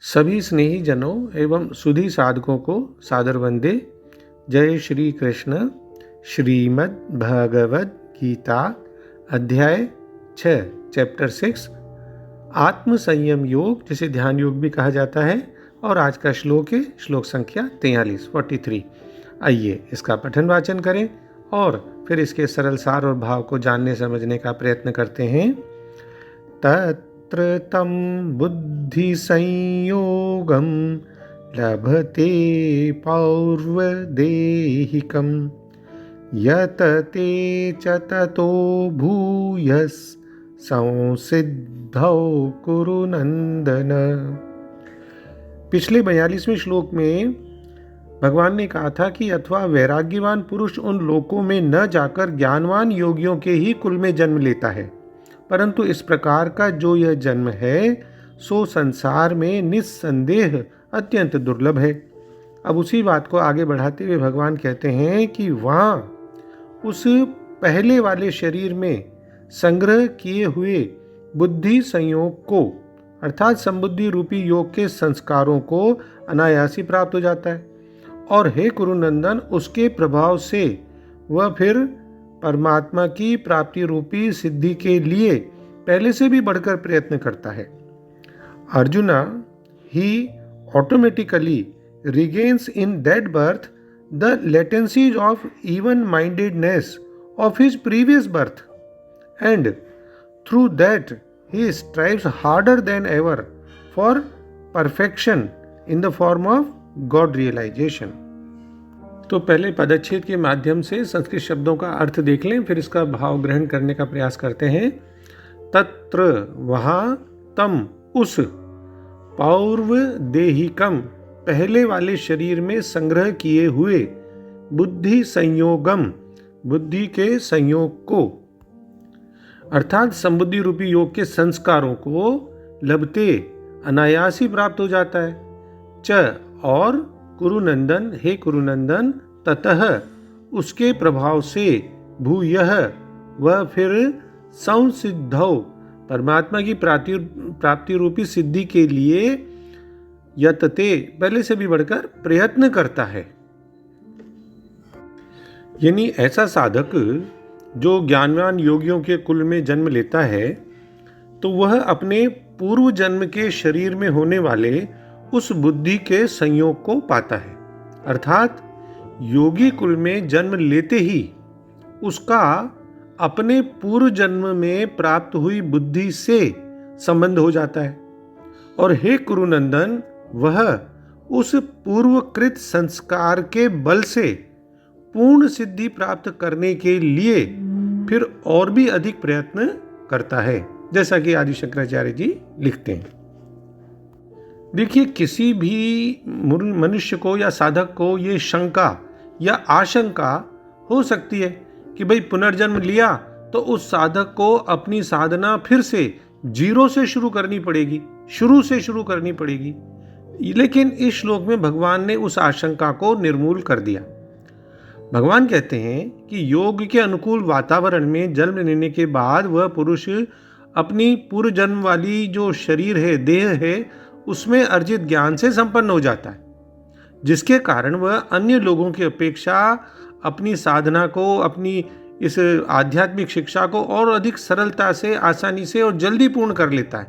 सभी स्नेही जनों एवं सुधी साधकों को सादर वंदे। जय श्री कृष्ण। श्रीमद् भगवद गीता अध्याय 6 चैप्टर 6 आत्म संयम योग, जिसे ध्यान योग भी कहा जाता है। और आज का श्लोक है श्लोक संख्या 43। आइए इसका पठन वाचन करें और फिर इसके सरल सार और भाव को जानने समझने का प्रयत्न करते हैं। तत्र तं बुद्धि संयोगं लभते पौर्वदेहिकं यत ते च ततो भूयस् संसिद्धौ कुरु नंदन। पिछले 42वें श्लोक में भगवान ने कहा था कि अथवा वैराग्यवान पुरुष उन लोकों में न जाकर ज्ञानवान योगियों के ही कुल में जन्म लेता है, परंतु इस प्रकार का जो यह जन्म है सो संसार में निस्संदेह अत्यंत दुर्लभ है। अब उसी बात को आगे बढ़ाते हुए भगवान कहते हैं कि वहाँ उस पहले वाले शरीर में संग्रह किए हुए बुद्धि संयोग को अर्थात संबुद्धि रूपी योग के संस्कारों को अनायासी प्राप्त हो जाता है, और हे कुरुनंदन उसके प्रभाव से वह फिर परमात्मा की प्राप्ति रूपी सिद्धि के लिए पहले से भी बढ़कर प्रयत्न करता है। अर्जुना, ही automatically regains in that birth the latencies of even-mindedness of his previous birth, and through that he strives harder than ever for perfection in the form of God realization। तो पहले पदच्छेद के माध्यम से संस्कृत शब्दों का अर्थ देख लें, फिर इसका भाव ग्रहण करने का प्रयास करते हैं। तत्र वहाँ, तम उस, पौर्व देहिकम पहले वाले शरीर में संग्रह किए हुए, बुद्धि संयोगम बुद्धि के संयोग को अर्थात संबुद्धि रूपी योग के संस्कारों को लभते अनायासी प्राप्त हो जाता है। च और कुरुनंदन, हे कुरुनंदन, ततः उसके प्रभाव से, भूयः वह फिर संसिद्धौ परमात्मा की प्राप्ति रूपी सिद्धि के लिए यतते पहले से भी बढ़कर प्रयत्न करता है। यानी ऐसा साधक जो ज्ञानवान योगियों के कुल में जन्म लेता है तो वह अपने पूर्व जन्म के शरीर में होने वाले उस बुद्धि के संयोग को पाता है, अर्थात योगी कुल में जन्म लेते ही उसका अपने पूर्व जन्म में प्राप्त हुई बुद्धि से संबंध हो जाता है। और हे कुरुनंदन, वह उस पूर्वकृत संस्कार के बल से पूर्ण सिद्धि प्राप्त करने के लिए फिर और भी अधिक प्रयत्न करता है, जैसा कि आदि शंकराचार्य जी लिखते हैं। देखिए, किसी भी मनुष्य को या साधक को ये शंका या आशंका हो सकती है कि भाई पुनर्जन्म लिया तो उस साधक को अपनी साधना फिर से जीरो से शुरू करनी पड़ेगी, शुरू से शुरू करनी पड़ेगी। लेकिन इस श्लोक में भगवान ने उस आशंका को निर्मूल कर दिया। भगवान कहते हैं कि योग के अनुकूल वातावरण में जन्म लेने के बाद वह पुरुष अपनी पूर्व जन्म वाली जो शरीर है, देह है, उसमें अर्जित ज्ञान से संपन्न हो जाता है, जिसके कारण वह अन्य लोगों की अपेक्षा अपनी साधना को, अपनी इस आध्यात्मिक शिक्षा को और अधिक सरलता से, आसानी से और जल्दी पूर्ण कर लेता है।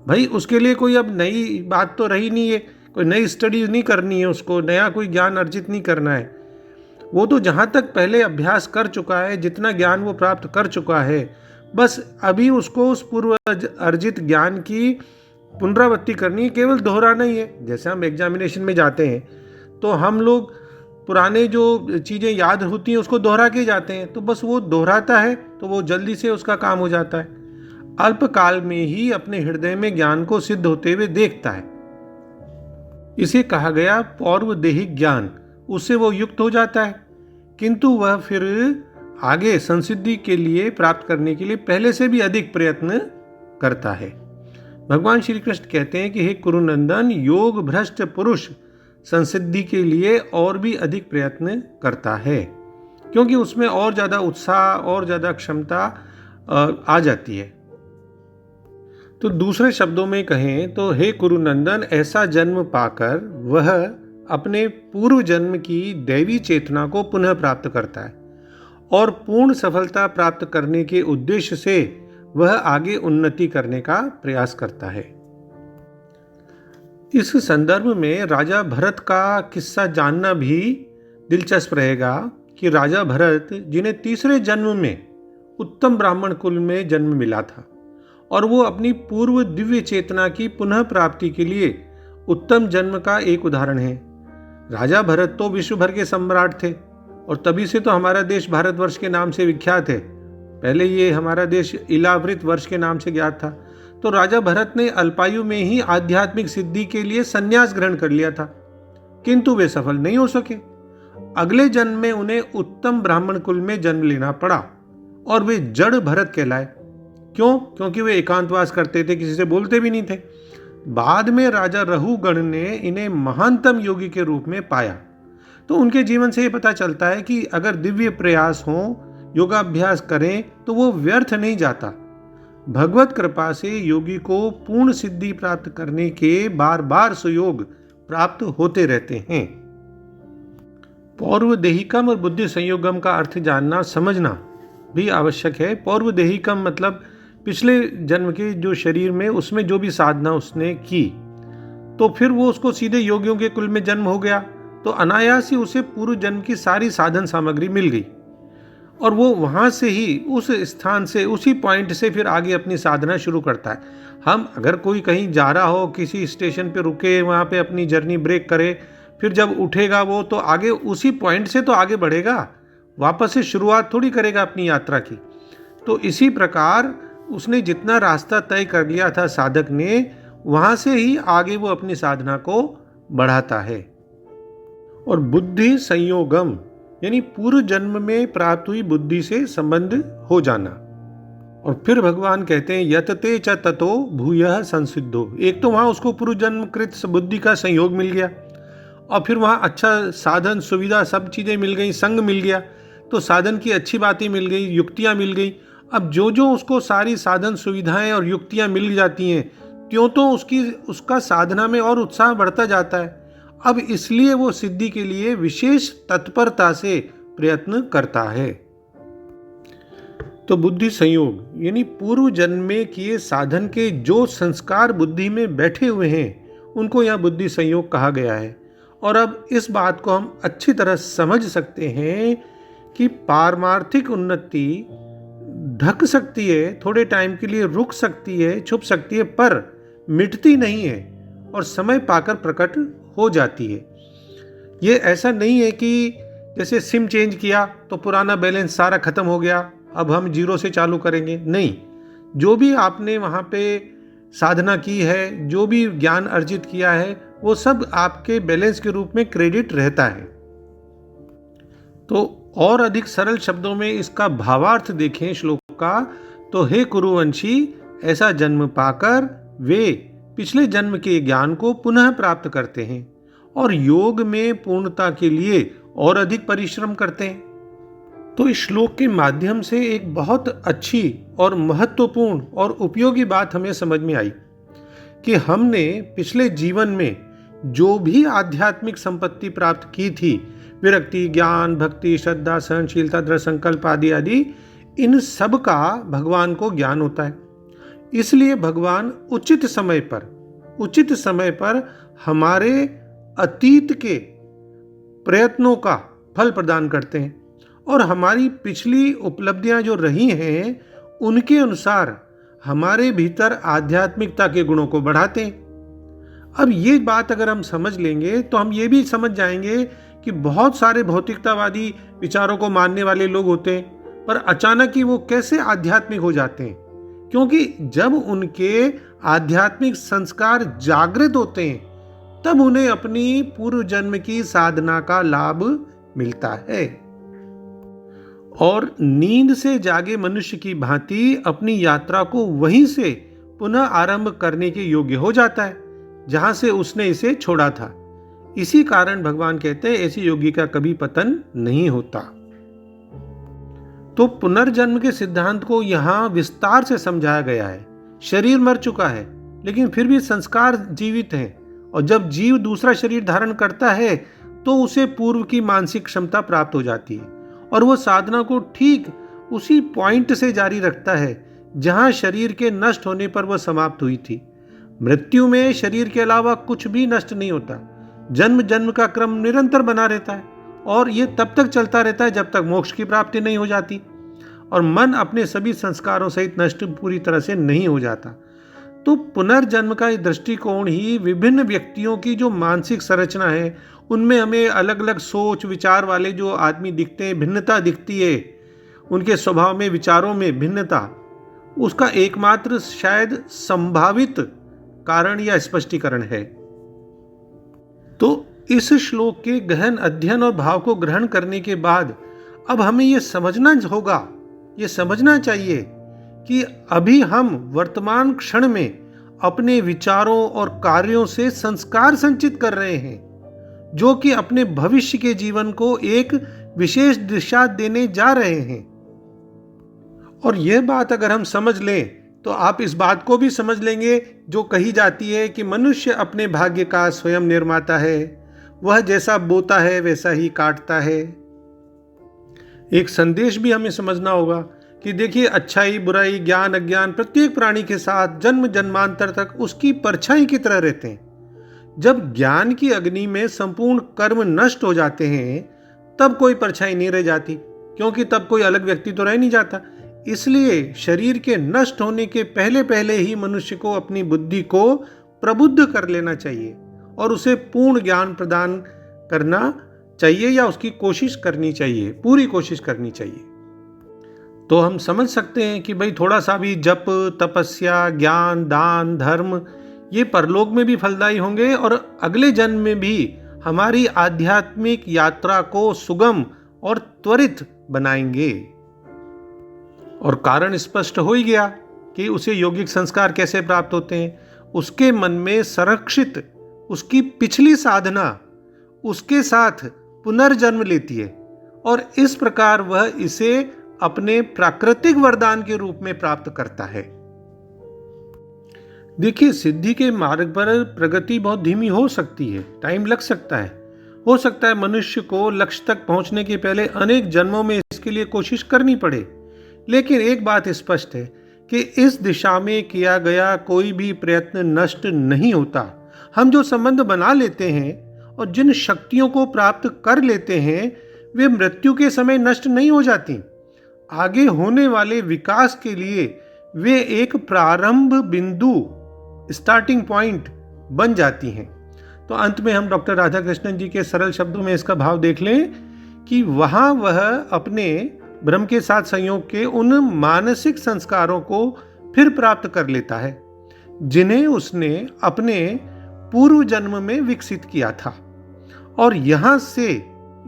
भाई उसके लिए कोई अब नई बात तो रही नहीं है, कोई नई स्टडी नहीं करनी है, उसको नया कोई ज्ञान अर्जित नहीं करना है। वो तो जहाँ तक पहले अभ्यास कर चुका है, जितना ज्ञान वो प्राप्त कर चुका है, बस अभी उसको उस पूर्व अर्जित ज्ञान की पुनरावृत्ति करनी है, केवल दोहराना ही है। जैसे हम एग्जामिनेशन में जाते हैं तो हम लोग पुराने जो चीज़ें याद होती हैं उसको दोहरा के जाते हैं, तो बस वो दोहराता है तो वो जल्दी से उसका काम हो जाता है। अल्पकाल में ही अपने हृदय में ज्ञान को सिद्ध होते हुए देखता है। इसे कहा गया पौर्वदेहिक ज्ञान, उससे वो युक्त हो जाता है, किंतु वह फिर आगे संसिद्धि के लिए, प्राप्त करने के लिए पहले से भी अधिक प्रयत्न करता है। भगवान श्री कृष्ण कहते हैं कि हे कुरुनंदन, योग भ्रष्ट पुरुष संसिद्धि के लिए और भी अधिक प्रयत्न करता है, क्योंकि उसमें और ज़्यादा उत्साह और ज़्यादा क्षमता आ जाती है। तो दूसरे शब्दों में कहें तो हे कुरुनंदन, ऐसा जन्म पाकर वह अपने पूर्व जन्म की दैवी चेतना को पुनः प्राप्त करता है और पूर्ण सफलता प्राप्त करने के उद्देश्य से वह आगे उन्नति करने का प्रयास करता है। इस संदर्भ में राजा भरत का किस्सा जानना भी दिलचस्प रहेगा कि राजा भरत, जिन्हें तीसरे जन्म में उत्तम ब्राह्मण कुल में जन्म मिला था और वो अपनी पूर्व दिव्य चेतना की पुनः प्राप्ति के लिए उत्तम जन्म का एक उदाहरण है। राजा भरत तो विश्व भर के सम्राट थे और तभी से तो हमारा देश भारतवर्ष के नाम से विख्यात है। पहले ये हमारा देश इलावृत वर्ष के नाम से ज्ञात था। तो राजा भरत ने अल्पायु में ही आध्यात्मिक सिद्धि के लिए संन्यास ग्रहण कर लिया था, किंतु वे सफल नहीं हो सके। अगले जन्म में उन्हें उत्तम ब्राह्मण कुल में जन्म लेना पड़ा और वे जड़ भरत कहलाए। क्यों? क्योंकि वे एकांतवास करते थे, किसी से बोलते भी नहीं थे। बाद में राजा रहुगण ने इन्हें महानतम योगी के रूप में पाया। तो उनके जीवन से ये पता चलता है कि अगर दिव्य प्रयास हो, योगाभ्यास करें तो वो व्यर्थ नहीं जाता। भगवत कृपा से योगी को पूर्ण सिद्धि प्राप्त करने के बार बार सुयोग प्राप्त होते रहते हैं। पौर्वदेहिकम और बुद्धि संयोगम का अर्थ जानना समझना भी आवश्यक है। पौर्वदेहिकम मतलब पिछले जन्म के जो शरीर में, उसमें जो भी साधना उसने की, तो फिर वो उसको सीधे योगियों के कुल में जन्म हो गया, तो अनायास ही उसे पूर्व जन्म की सारी साधन सामग्री मिल गई और वो वहाँ से ही, उस स्थान से, उसी पॉइंट से फिर आगे अपनी साधना शुरू करता है। हम अगर कोई कहीं जा रहा हो, किसी स्टेशन पे रुके, वहाँ पे अपनी जर्नी ब्रेक करे, फिर जब उठेगा वो तो आगे उसी पॉइंट से तो आगे बढ़ेगा, वापस से शुरुआत थोड़ी करेगा अपनी यात्रा की। तो इसी प्रकार उसने जितना रास्ता तय कर लिया था साधक ने, वहाँ से ही आगे वो अपनी साधना को बढ़ाता है। और बुद्धि संयोगम यानी पूर्व जन्म में प्राप्त हुई बुद्धि से संबंध हो जाना। और फिर भगवान कहते हैं यतते च ततो भूयः संसिद्धो। एक तो वहां उसको पूर्व जन्म कृत बुद्धि का संयोग मिल गया और फिर वहां अच्छा साधन सुविधा सब चीजें मिल गई, संग मिल गया, तो साधन की अच्छी बातें मिल गई, युक्तियां मिल गई। अब जो जो उसको सारी साधन सुविधाएं और युक्तियां मिल जाती हैं, त्यों तो उसका साधना में और उत्साह बढ़ता जाता है। अब इसलिए वो सिद्धि के लिए विशेष तत्परता से प्रयत्न करता है। तो बुद्धि संयोग यानी पूर्व जन्म में किए साधन के जो संस्कार बुद्धि में बैठे हुए हैं, उनको यहाँ बुद्धि संयोग कहा गया है। और अब इस बात को हम अच्छी तरह समझ सकते हैं कि पारमार्थिक उन्नति ढक सकती है, थोड़े टाइम के लिए रुक सकती है, छुप सकती है, पर मिटती नहीं है और समय पाकर प्रकट हो जाती है। ये ऐसा नहीं है कि जैसे सिम चेंज किया तो पुराना बैलेंस सारा खत्म हो गया, अब हम जीरो से चालू करेंगे। नहीं, जो भी आपने वहाँ पे साधना की है, जो भी ज्ञान अर्जित किया है, वो सब आपके बैलेंस के रूप में क्रेडिट रहता है। तो और अधिक सरल शब्दों में इसका भावार्थ देखें श्लोक का, तो हे कुरुवंशी, ऐसा जन्म पाकर वे पिछले जन्म के ज्ञान को पुनः प्राप्त करते हैं और योग में पूर्णता के लिए और अधिक परिश्रम करते हैं। तो इस श्लोक के माध्यम से एक बहुत अच्छी और महत्वपूर्ण और उपयोगी बात हमें समझ में आई कि हमने पिछले जीवन में जो भी आध्यात्मिक संपत्ति प्राप्त की थी, विरक्ति, ज्ञान, भक्ति, श्रद्धा, सहनशीलता, दृढ़ संकल्प आदि आदि, इन सब का भगवान को ज्ञान होता है। इसलिए भगवान उचित समय पर हमारे अतीत के प्रयत्नों का फल प्रदान करते हैं और हमारी पिछली उपलब्धियां जो रही हैं, उनके अनुसार हमारे भीतर आध्यात्मिकता के गुणों को बढ़ाते हैं। अब ये बात अगर हम समझ लेंगे तो हम ये भी समझ जाएंगे कि बहुत सारे भौतिकतावादी विचारों को मानने वाले लोग होते हैं, पर अचानक ही वो कैसे आध्यात्मिक हो जाते हैं, क्योंकि जब उनके आध्यात्मिक संस्कार जागृत होते हैं तब उन्हें अपनी पूर्व जन्म की साधना का लाभ मिलता है और नींद से जागे मनुष्य की भांति अपनी यात्रा को वहीं से पुनः आरंभ करने के योग्य हो जाता है जहां से उसने इसे छोड़ा था। इसी कारण भगवान कहते हैं ऐसे योगी का कभी पतन नहीं होता। तो पुनर्जन्म के सिद्धांत को यहां विस्तार से समझाया गया है शरीर मर चुका है लेकिन फिर भी संस्कार जीवित हैं, और जब जीव दूसरा शरीर धारण करता है तो उसे पूर्व की मानसिक क्षमता प्राप्त हो जाती है और वह साधना को ठीक उसी पॉइंट से जारी रखता है जहां शरीर के नष्ट होने पर वह समाप्त हुई थी। मृत्यु में शरीर के अलावा कुछ भी नष्ट नहीं होता। जन्म जन्म का क्रम निरंतर बना रहता है और यह तब तक चलता रहता है जब तक मोक्ष की प्राप्ति नहीं हो जाती और मन अपने सभी संस्कारों सहित नष्ट पूरी तरह से नहीं हो जाता। तो पुनर्जन्म का दृष्टिकोण ही विभिन्न व्यक्तियों की जो मानसिक संरचना है उनमें हमें अलग अलग सोच विचार वाले जो आदमी दिखते हैं, भिन्नता दिखती है, उनके स्वभाव में विचारों में भिन्नता, उसका एकमात्र शायद संभावित कारण या स्पष्टीकरण है। तो इस श्लोक के गहन अध्ययन और भाव को ग्रहण करने के बाद अब हमें यह समझना होगा, ये समझना चाहिए कि अभी हम वर्तमान क्षण में अपने विचारों और कार्यों से संस्कार संचित कर रहे हैं जो कि अपने भविष्य के जीवन को एक विशेष दिशा देने जा रहे हैं। और यह बात अगर हम समझ लें तो आप इस बात को भी समझ लेंगे जो कही जाती है कि मनुष्य अपने भाग्य का स्वयं निर्माता है, वह जैसा बोता है वैसा ही काटता है। एक संदेश भी हमें समझना होगा कि देखिए, अच्छाई बुराई ज्ञान अज्ञान प्रत्येक प्राणी के साथ जन्म जन्मांतर तक उसकी परछाई की तरह रहते हैं। जब ज्ञान की अग्नि में संपूर्ण कर्म नष्ट हो जाते हैं तब कोई परछाई नहीं रह जाती, क्योंकि तब कोई अलग व्यक्ति तो रह नहीं जाता। इसलिए शरीर के नष्ट होने के पहले पहले ही मनुष्य को अपनी बुद्धि को प्रबुद्ध कर लेना चाहिए और उसे पूर्ण ज्ञान प्रदान करना चाहिए या उसकी कोशिश करनी चाहिए, पूरी कोशिश करनी चाहिए। तो हम समझ सकते हैं कि भाई थोड़ा सा भी जप तपस्या ज्ञान दान धर्म ये परलोक में भी फलदायी होंगे और अगले जन्म में भी हमारी आध्यात्मिक यात्रा को सुगम और त्वरित बनाएंगे। और कारण स्पष्ट हो ही गया कि उसे यौगिक संस्कार कैसे प्राप्त होते हैं। उसके मन में संरक्षित उसकी पिछली साधना उसके साथ पुनर्जन्म लेती है और इस प्रकार वह इसे अपने प्राकृतिक वरदान के रूप में प्राप्त करता है। देखिए, सिद्धि के मार्ग पर प्रगति बहुत धीमी हो सकती है, टाइम लग सकता है। हो सकता है मनुष्य को लक्ष्य तक पहुंचने के पहले अनेक जन्मों में इसके लिए कोशिश करनी पड़े, लेकिन एक बात स्पष्ट है कि इस दिशा में किया गया कोई भी प्रयत्न नष्ट नहीं होता। हम जो संबंध बना लेते हैं और जिन शक्तियों को प्राप्त कर लेते हैं वे मृत्यु के समय नष्ट नहीं हो जाती। आगे होने वाले विकास के लिए वे एक प्रारंभ बिंदु स्टार्टिंग पॉइंट बन जाती हैं। तो अंत में हम डॉक्टर राधा कृष्णन जी के सरल शब्दों में इसका भाव देख लें कि वहां वह अपने ब्रह्म के साथ संयोग के उन मानसिक संस्कारों को फिर प्राप्त कर लेता है जिन्हें उसने अपने पूर्व जन्म में विकसित किया था, और यहां से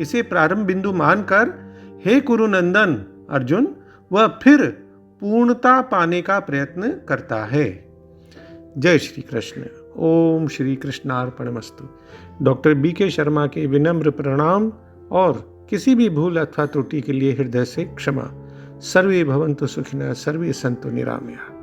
इसे प्रारंभ बिंदु मानकर हे कुरुनंदन अर्जुन वह फिर पूर्णता पाने का प्रयत्न करता है। जय श्री कृष्ण। ओम श्री कृष्णार्पणमस्तु। डॉक्टर BK शर्मा के विनम्र प्रणाम और किसी भी भूल अथवा त्रुटि के लिए हृदय से क्षमा। सर्वे भवन्तु सुखिनः, सर्वे सन्तु निरामयाः।